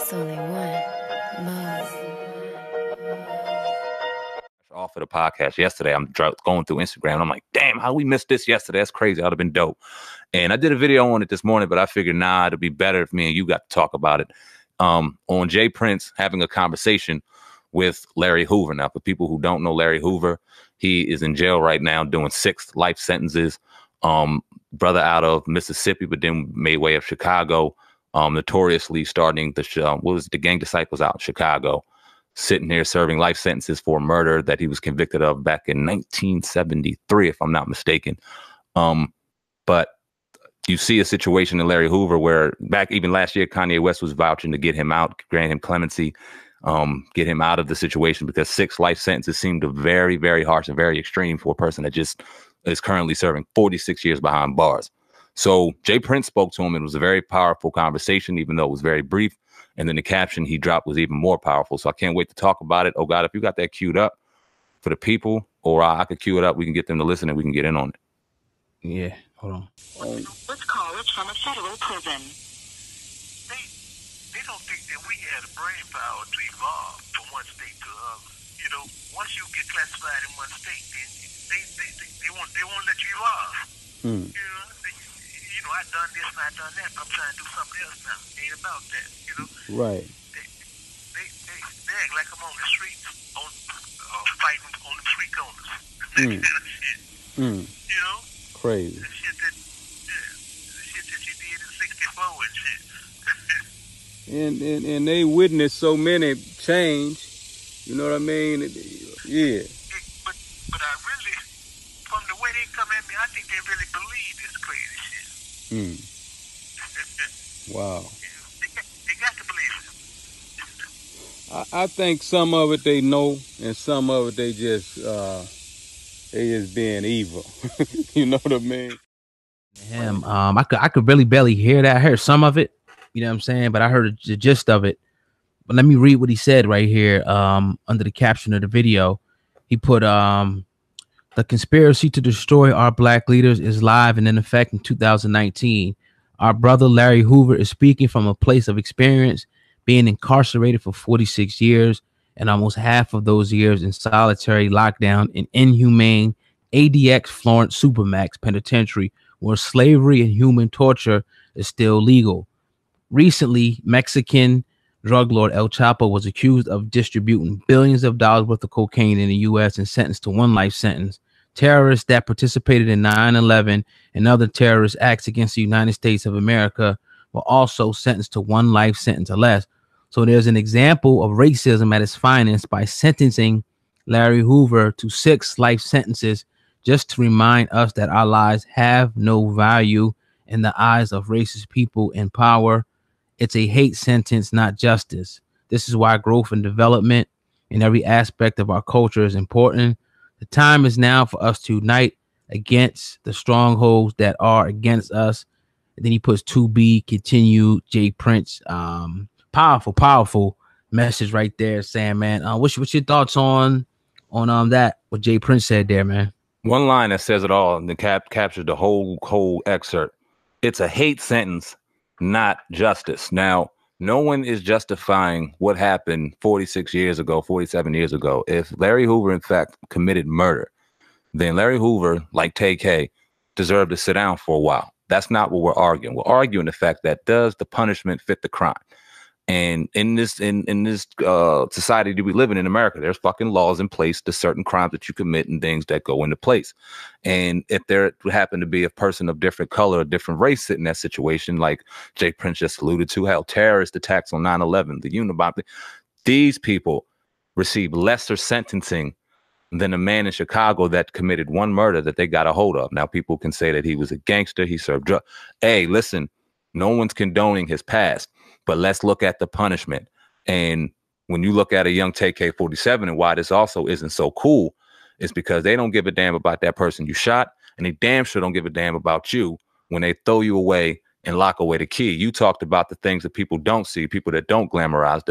It's only one Mo. Off of the podcast yesterday. I'm going through Instagram. And I'm like, damn, how we missed this yesterday? That's crazy. That would have been dope. And I did a video on it this morning, but I figured, nah, it'd be better if me and you got to talk about it. On Jay Prince having a conversation with Larry Hoover. Now, for people who don't know Larry Hoover, he is in jail right now doing 6 life sentences. Brother out of Mississippi, but then made way of Chicago. Notoriously starting the Gang Disciples out in Chicago. Sitting here serving life sentences for murder that he was convicted of back in 1973, if I'm not mistaken. But you see a situation in Larry Hoover where back even last year, Kanye West was vouching to get him out, grant him clemency, get him out of the situation because 6 life sentences seemed very, very harsh and very extreme for a person that just is currently serving 46 years behind bars. So Jay Prince spoke to him. It was a very powerful conversation, even though it was very brief. And then the caption he dropped was even more powerful. So I can't wait to talk about it. Oh, God, if you got that queued up for the people, or I could queue it up, we can get them to listen and we can get in on it. Yeah, hold on. Which college from a federal prison? They don't think that we had a brain power to evolve from one state to another. You know, once you get classified in one state, then they won't let you evolve. You know, I've done this and I've done that, but I'm trying to do something else now. It ain't about that, you know. Right. They act like I'm on the streets, fighting on the street corners. You know? Crazy. The shit that you did in 64 and shit. And they witnessed so many change. You know what I mean? Yeah. But I really, from the way they come at me, I think they really believe this crazy shit. Wow. They got to believe it. I think some of it they know, and some of it they just being evil. You know what I mean? Him, I could really barely hear that. I heard some of it, you know what I'm saying, but I heard the gist of it. But let me read what he said right here. Under the caption of the video, he put the conspiracy to destroy our black leaders is live and in effect in 2019. Our brother Larry Hoover is speaking from a place of experience, being incarcerated for 46 years and almost half of those years in solitary lockdown in inhumane ADX Florence Supermax Penitentiary, where slavery and human torture is still legal. Recently, Mexican drug lord El Chapo was accused of distributing billions of dollars worth of cocaine in the U.S. and sentenced to 1 life sentence. Terrorists that participated in 9/11 and other terrorist acts against the United States of America were also sentenced to 1 life sentence or less. So there's an example of racism at its finest by sentencing Larry Hoover to 6 life sentences just to remind us that our lives have no value in the eyes of racist people in power. It's a hate sentence, not justice. This is why growth and development in every aspect of our culture is important. The time is now for us to unite against the strongholds that are against us. And then he puts to be continued. Jay Prince, powerful message right there, Sam, man. What's your thoughts on that? What Jay Prince said there, man. One line that says it all and captures the whole excerpt. It's a hate sentence, not justice. Now, no one is justifying what happened 46 years ago, 47 years ago. If Larry Hoover, in fact, committed murder, then Larry Hoover, like TK, deserved to sit down for a while. That's not what we're arguing. We're arguing the fact that does the punishment fit the crime? And in this society that we live in America, there's fucking laws in place to certain crimes that you commit and things that go into place. And if there happened to be a person of different color, a different race in that situation, like Jay Prince just alluded to, how terrorist attacks on 9/11, the Unabomber, these people receive lesser sentencing than a man in Chicago that committed 1 murder that they got a hold of. Now, people can say that he was a gangster, he served drugs. Hey, listen, no one's condoning his past. But let's look at the punishment. And when you look at a young TK-47 and why this also isn't so cool, is because they don't give a damn about that person you shot, and they damn sure don't give a damn about you when they throw you away and lock away the key. You talked about the things that people don't see, people that don't glamorize,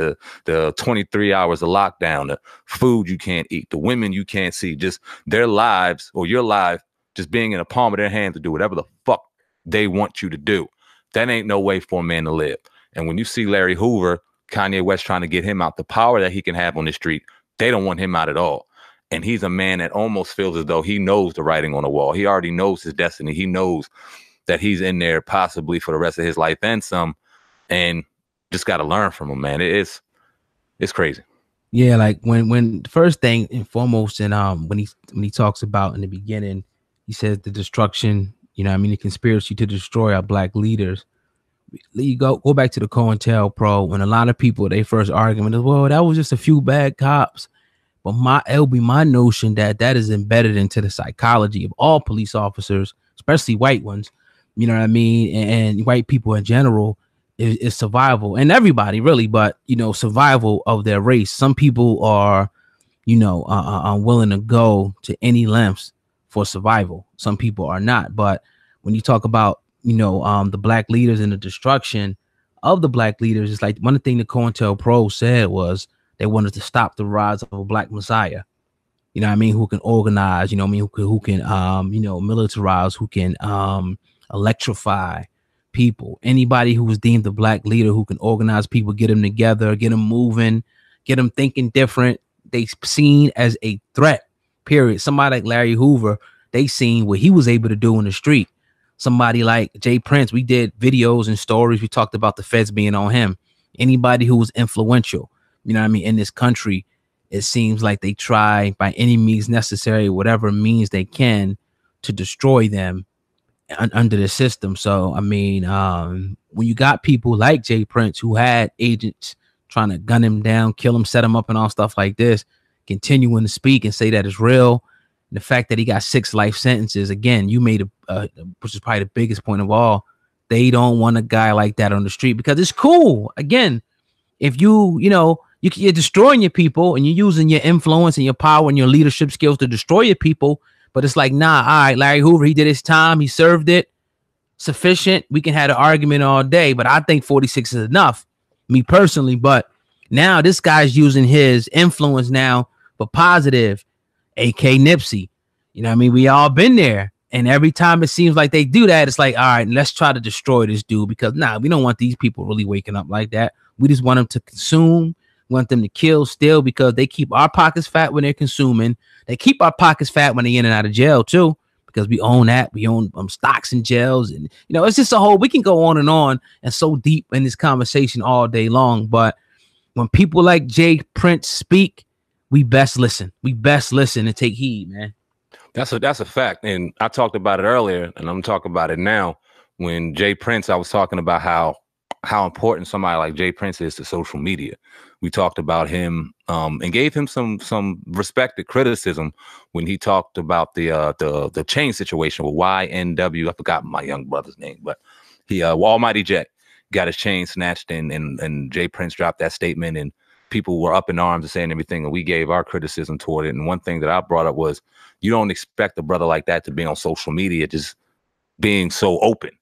the 23 hours of lockdown, the food you can't eat, the women you can't see, just their lives or your life just being in the palm of their hand to do whatever the fuck they want you to do. That ain't no way for a man to live. And when you see Larry Hoover Kanye West trying to get him out. The power that he can have on the street, they don't want him out at all. And he's a man that almost feels as though he knows the writing on the wall. He already knows his destiny. He knows that he's in there possibly for the rest of his life and some, and just got to learn from him, man. It's crazy. Yeah, like when the first thing and foremost, and when he talks about in the beginning, he says the destruction, you know what I mean, the conspiracy to destroy our black leaders. You go back to the COINTELPRO, when a lot of people, they first argument is, well, that was just a few bad cops. But it'll be my notion that is embedded into the psychology of all police officers, especially white ones, you know what I mean, and white people in general, is survival, and everybody really, but you know, survival of their race. Some people are, you know, willing to go to any lengths for survival. Some people are not. But when you talk about, you know, the black leaders and the destruction of the black leaders, it's like one thing the COINTELPRO said was they wanted to stop the rise of a black messiah. You know what I mean? Who can organize, you know what I mean? Who can you know, militarize, who can electrify people. Anybody who was deemed a black leader who can organize people, get them together, get them moving, get them thinking different. They seen as a threat, period. Somebody like Larry Hoover, they seen what he was able to do in the street. Somebody like Jay Prince, we did videos and stories. We talked about the feds being on him. Anybody who was influential, you know what I mean, in this country, it seems like they try by any means necessary, whatever means they can, to destroy them under the system. So, I mean, when you got people like Jay Prince who had agents trying to gun him down, kill him, set him up and all stuff like this, continuing to speak and say that it's real, and the fact that he got 6 life sentences, again, you made which is probably the biggest point of all, they don't want a guy like that on the street because it's cool. Again, if you know, you're destroying your people and you're using your influence and your power and your leadership skills to destroy your people. But it's like, nah, all right, Larry Hoover, he did his time. He served it. Sufficient. We can have an argument all day, but I think 46 is enough, me personally. But now this guy's using his influence now for positive, AK Nipsey. You know what I mean? We all been there. And every time it seems like they do that, it's like, all right, let's try to destroy this dude because, nah, we don't want these people really waking up like that. We just want them to consume, want them to kill still, because they keep our pockets fat when they're consuming. They keep our pockets fat when they're in and out of jail too, because we own that. We own stocks in jails, and you know, it's just a whole. We can go on and so deep in this conversation all day long. But when people like Jay Prince speak, we best listen. We best listen and take heed, man. That's a fact, and I talked about it earlier, and I'm talking about it now. When Jay Prince, I was talking about how important somebody like Jay Prince is to social media. We talked about him and gave him some respected criticism when he talked about the chain situation with YNW. I forgot my young brother's name, but he Almighty Jet got his chain snatched, and Jay Prince dropped that statement, and people were up in arms and saying everything, and we gave our criticism toward it. And one thing that I brought up was, you don't expect a brother like that to be on social media just being so open.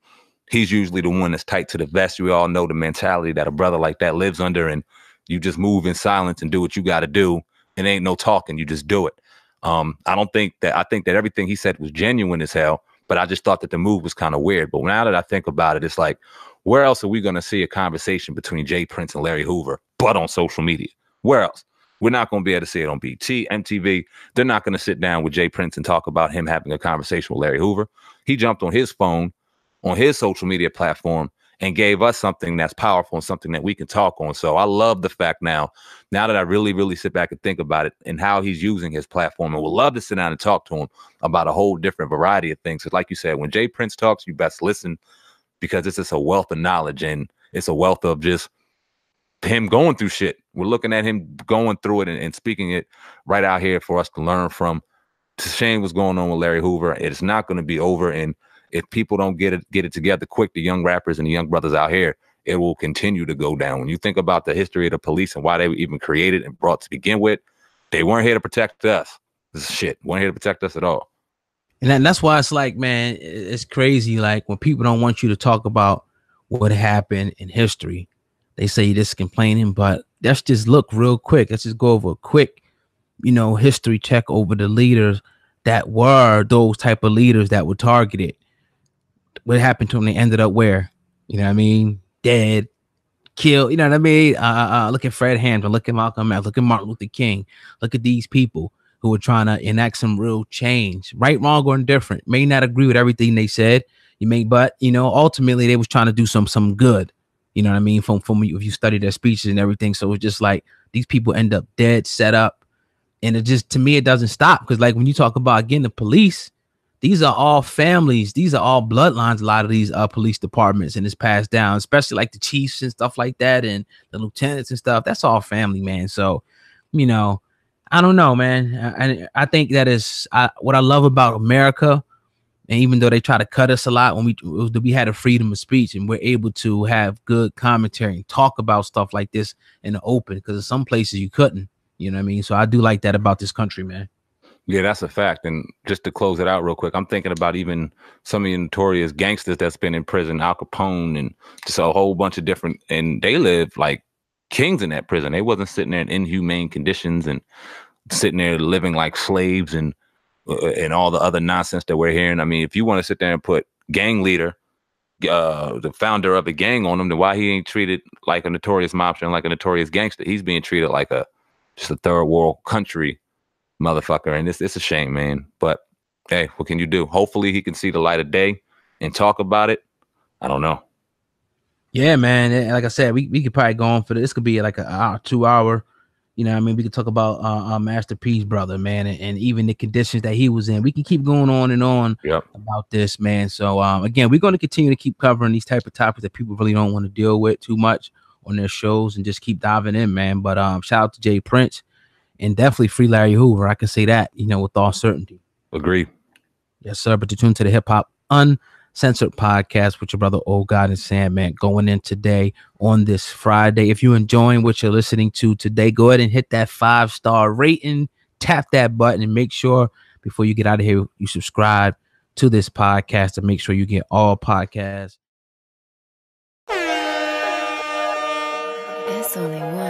He's usually the one that's tight to the vest. We all know the mentality that a brother like that lives under, and you just move in silence and do what you got to do. And ain't no talking. You just do it. I think that everything he said was genuine as hell, but I just thought that the move was kind of weird. But now that I think about it, it's like, where else are we going to see a conversation between Jay Prince and Larry Hoover but on social media? Where else? We're not going to be able to see it on BT, MTV. They're not going to sit down with Jay Prince and talk about him having a conversation with Larry Hoover. He jumped on his phone, on his social media platform, and gave us something that's powerful and something that we can talk on. So I love the fact now that I really, really sit back and think about it and how he's using his platform, and would love to sit down and talk to him about a whole different variety of things. Because like you said, when Jay Prince talks, you best listen, because it's just a wealth of knowledge, and it's a wealth of just him going through shit. We're looking at him going through it and speaking it right out here for us to learn from. It's a shame what's going on with Larry Hoover. It's not going to be over. And if people don't get it together quick, the young rappers and the young brothers out here, it will continue to go down. When you think about the history of the police and why they were even created and brought to begin with, they weren't here to protect us. This is shit. Weren't here to protect us at all. And that's why it's like, man, it's crazy. Like when people don't want you to talk about what happened in history, they say you're just complaining, but let's just look real quick. Let's just go over a quick, history check over the leaders that were those type of leaders that were targeted. What happened to them? They ended up where? You know what I mean? Dead, kill. You know what I mean? Look at Fred Hampton, look at Malcolm X, look at Martin Luther King, look at these people who were trying to enact some real change, right, wrong, or indifferent. May not agree with everything they said, but ultimately they was trying to do some good. You know what I mean? From if you study their speeches and everything. So it's just like these people end up dead, set up, and it just, to me, it doesn't stop, because like when you talk about, again, the police, these are all families, these are all bloodlines. A lot of these police departments, and it's passed down, especially like the chiefs and stuff like that, and the lieutenants and stuff. That's all family, man. So, I don't know, man. I think that is what I love about America. And even though they try to cut us a lot, when we had a freedom of speech, and we're able to have good commentary and talk about stuff like this in the open, because in some places you couldn't. You know what I mean? So I do like that about this country, man. Yeah, that's a fact. And just to close it out real quick, I'm thinking about even some of the notorious gangsters that's been in prison, Al Capone, and just a whole bunch of different, and they live like kings in that prison. They wasn't sitting there in inhumane conditions and sitting there living like slaves and all the other nonsense that we're hearing. I mean, if you want to sit there and put gang leader, the founder of a gang on him, then why he ain't treated like a notorious mobster and like a notorious gangster? He's being treated like just a third world country motherfucker, and it's a shame, man. But hey, what can you do? Hopefully he can see the light of day and talk about it. I don't know. Yeah, man. And like I said, we could probably go on for this. Could be like an hour, 2 hour. You know what I mean? We could talk about Master P's brother, man, and even the conditions that he was in. We can keep going on and on about this, man. So again, we're going to continue to keep covering these type of topics that people really don't want to deal with too much on their shows, and just keep diving in, man. But shout out to Jay Prince, and definitely free Larry Hoover. I can say that, with all certainty. Agree. Yes, sir. But you tune to the Hip Hop Uncensored podcast with your brother Old God and SamAnt, going in today on this Friday. If you're enjoying what you're listening to today, go ahead and hit that 5-star rating, tap that button, and make sure before you get out of here, you subscribe to this podcast to make sure you get all podcasts. It's only one.